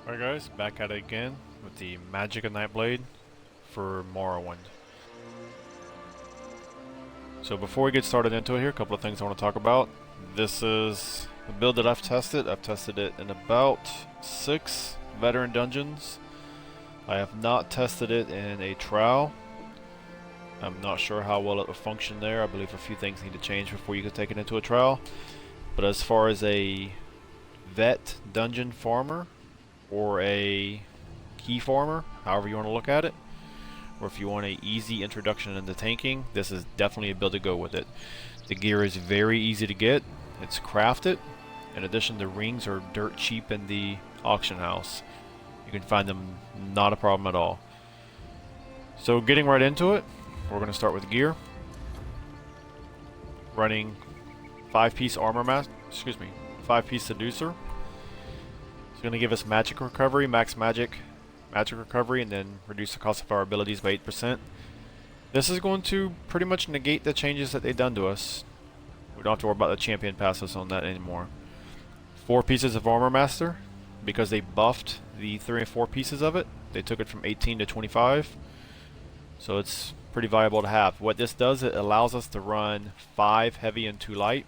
Alright guys, back at it again with the Magicka Nightblade for Morrowind. So before we get started into it here, a couple of things I want to talk about. This is the build that I've tested. I've tested it in about 6 veteran dungeons. I have not tested it in a trial. I'm not sure how well it will function there. I believe a few things need to change before you can take it into a trial. But as far as a vet dungeon farmer, or a key farmer, however you want to look at it, or if you want an easy introduction into tanking, this is definitely a build to go with it. The gear is very easy to get, it's crafted. In addition, the rings are dirt cheap in the auction house. You can find them not a problem at all. So getting right into it, we're going to start with gear. Running 5-piece armor mask, 5-piece seducer. It's going to give us magic recovery, max magic recovery, and then reduce the cost of our abilities by 8%. This is going to pretty much negate the changes that they've done to us. We don't have to worry about the champion passes on that anymore. 4 pieces of armor master, because they buffed the 3 and 4 pieces of it. They took it from 18 to 25. So it's pretty valuable to have. What this does, it allows us to run 5 heavy and 2 light,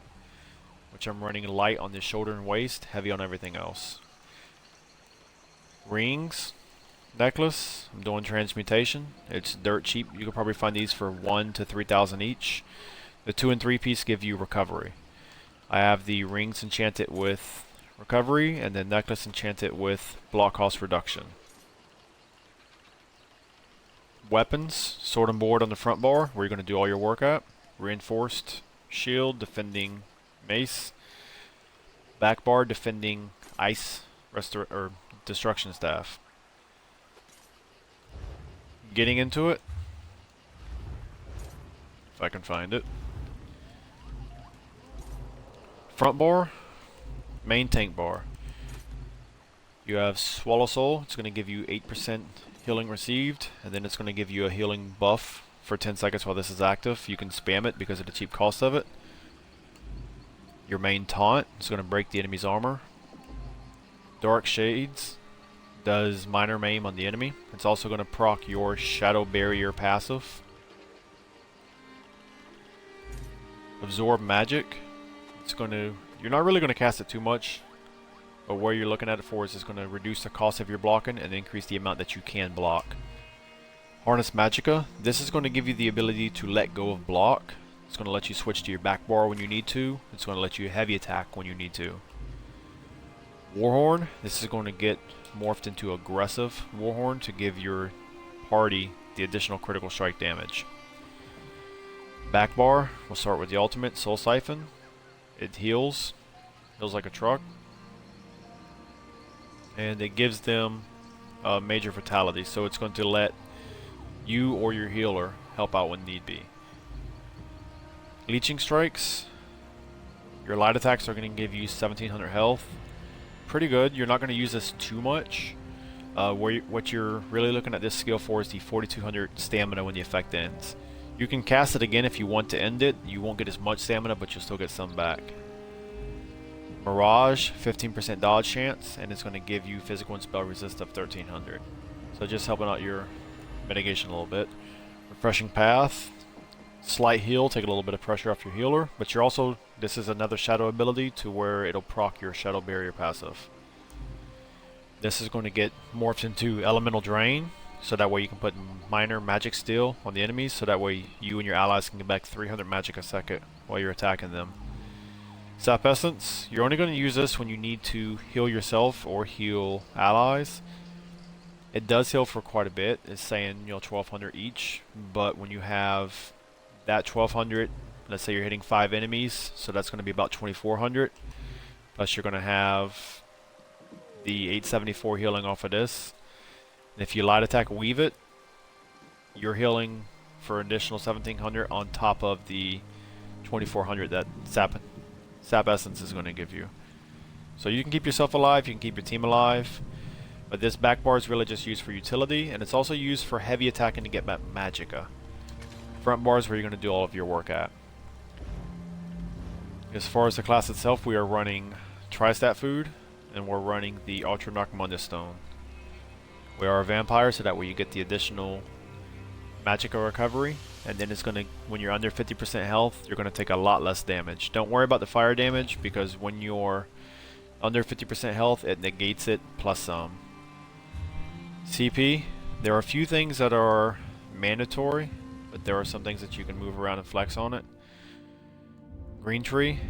which I'm running light on the shoulder and waist, heavy on everything else. Rings, necklace, I'm doing transmutation. It's dirt cheap. You could probably find these for 1,000 to 3,000 each. The 2 and 3 piece give you recovery. I have the rings enchanted with recovery, and the necklace enchanted with block cost reduction. Weapons, sword and board on the front bar, where you're going to do all your work at. Reinforced shield, defending mace. Back bar, defending ice destruction staff. Getting into it, if I can find it. Front bar, main tank bar. You have Swallow Soul. It's going to give you 8% healing received, and then it's going to give you a healing buff for 10 seconds while this is active. You can spam it because of the cheap cost of it. Your main taunt is going to break the enemy's armor. Dark Shades does minor maim on the enemy. It's also going to proc your Shadow Barrier passive. Absorb Magic. It's going to, you're not really going to cast it too much, but where you're looking at it for is it's going to reduce the cost of your blocking and increase the amount that you can block. Harness Magicka. This is going to give you the ability to let go of block. It's going to let you switch to your back bar when you need to. It's going to let you heavy attack when you need to. Warhorn. This is going to get morphed into aggressive Warhorn to give your party the additional critical strike damage. Back bar. We'll start with the ultimate, Soul Siphon. It heals like a truck. And it gives them major fatality, so it's going to let you or your healer help out when need be. Leeching Strikes. Your light attacks are going to give you 1700 health. Pretty good. You're not going to use this too much. What you're really looking at this skill for is the 4200 stamina when the effect ends. You can cast it again if you want to end it. You won't get as much stamina, but you'll still get some back. Mirage, 15% dodge chance, and it's going to give you physical and spell resist of 1300. So just helping out your mitigation a little bit. Refreshing Path. Slight heal, take a little bit of pressure off your healer, but you're also, this is another shadow ability to where it'll proc your Shadow Barrier passive. This is going to get morphed into Elemental Drain, so that way you can put minor magic steal on the enemies, so that way you and your allies can get back 300 magic a second while you're attacking them. Sap Essence, you're only going to use this when you need to heal yourself or heal allies. It does heal for quite a bit, it's saying 1200 each, but when you have that 1200, let's say you're hitting 5 enemies, so that's going to be about 2400. Plus you're going to have the 874 healing off of this. And if you light attack weave it, you're healing for an additional 1700 on top of the 2400 that Sap Essence is going to give you. So you can keep yourself alive, you can keep your team alive, but this back bar is really just used for utility, and it's also used for heavy attacking to get back Magicka. Front bar is where you're going to do all of your work at. As far as the class itself, we are running Tri-Stat Food, and we're running the Ultra Mundus stone. We are a vampire, so that way you get the additional Magicka recovery, and then it's gonna, when you're under 50% health, you're gonna take a lot less damage. Don't worry about the fire damage, because when you're under 50% health, it negates it plus some. CP, there are a few things that are mandatory, but there are some things that you can move around and flex on it. Green tree,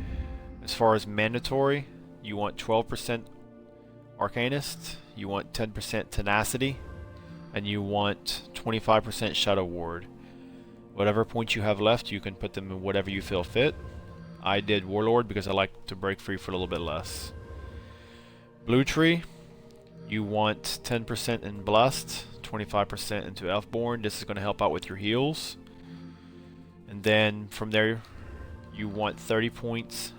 as far as mandatory, you want 12% Arcanist, you want 10% Tenacity, and you want 25% Shadow Ward. Whatever points you have left, you can put them in whatever you feel fit. I did Warlord because I like to break free for a little bit less. Blue tree, you want 10% in Blessed, 25% into Elfborn. This is going to help out with your heals. And then from there, you want 30 points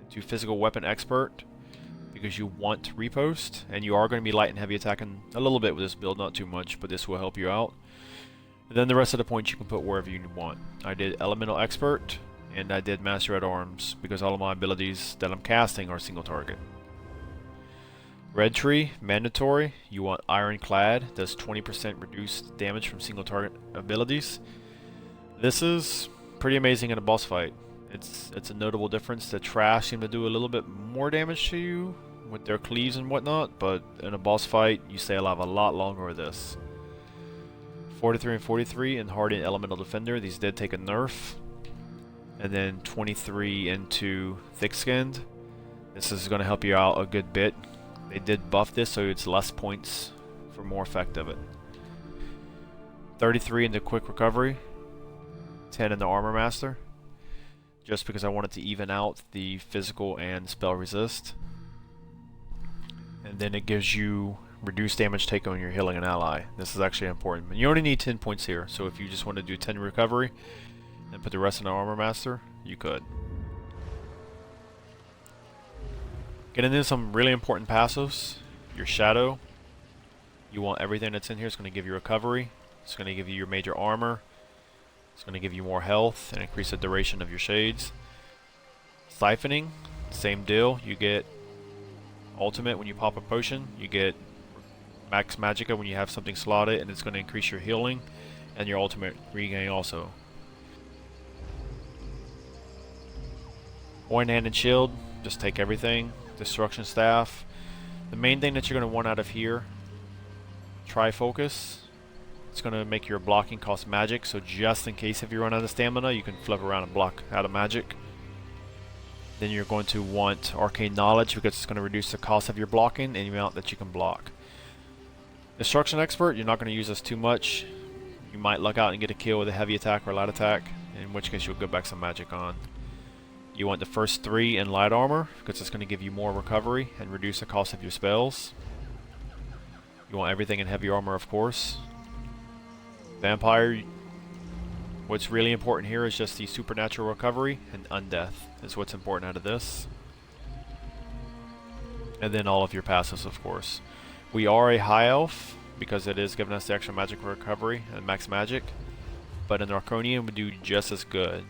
into Physical Weapon Expert, because you want repost, and you are going to be light and heavy attacking a little bit with this build, not too much, but this will help you out. And then the rest of the points you can put wherever you want. I did Elemental Expert, and I did Master at Arms, because all of my abilities that I'm casting are single target. Red tree, mandatory, you want Ironclad, does 20% reduced damage from single target abilities. This is pretty amazing in a boss fight. It's a notable difference. The trash seem to do a little bit more damage to you with their cleaves and whatnot, but in a boss fight, you stay alive a lot longer with this. 43 and 43 in Hardened Elemental Defender, these did take a nerf. And then 23 into Thick Skinned. This is going to help you out a good bit. They did buff this, so it's less points for more effect of it. 33 into Quick Recovery. 10 in the Armor Master, just because I wanted to even out the physical and spell resist. And then it gives you reduced damage taken when you're healing an ally. This is actually important. And you only need 10 points here, so if you just want to do 10 recovery and put the rest in the Armor Master, you could. Getting into some really important passives. Your Shadow. You want everything that's in here. It's going to give you recovery. It's going to give you your major armor. It's going to give you more health and increase the duration of your shades. Siphoning, same deal. You get ultimate when you pop a potion. You get max Magicka when you have something slotted, and it's going to increase your healing and your ultimate regain also. One hand and shield, just take everything. Destruction staff. The main thing that you're going to want out of here, try focus. It's going to make your blocking cost magic, so just in case if you run out of stamina, you can flip around and block out of magic. Then you're going to want Arcane Knowledge, because it's going to reduce the cost of your blocking and the amount that you can block. Destruction Expert, you're not going to use this too much. You might luck out and get a kill with a heavy attack or light attack, in which case you'll get back some magic on. You want the first 3 in light armor, because it's going to give you more recovery and reduce the cost of your spells. You want everything in heavy armor, of course. Vampire, what's really important here is just the supernatural recovery, and undeath is what's important out of this. And then all of your passives, of course. We are a high elf, because it is giving us the extra magic recovery and max magic, but in Arconian we do just as good.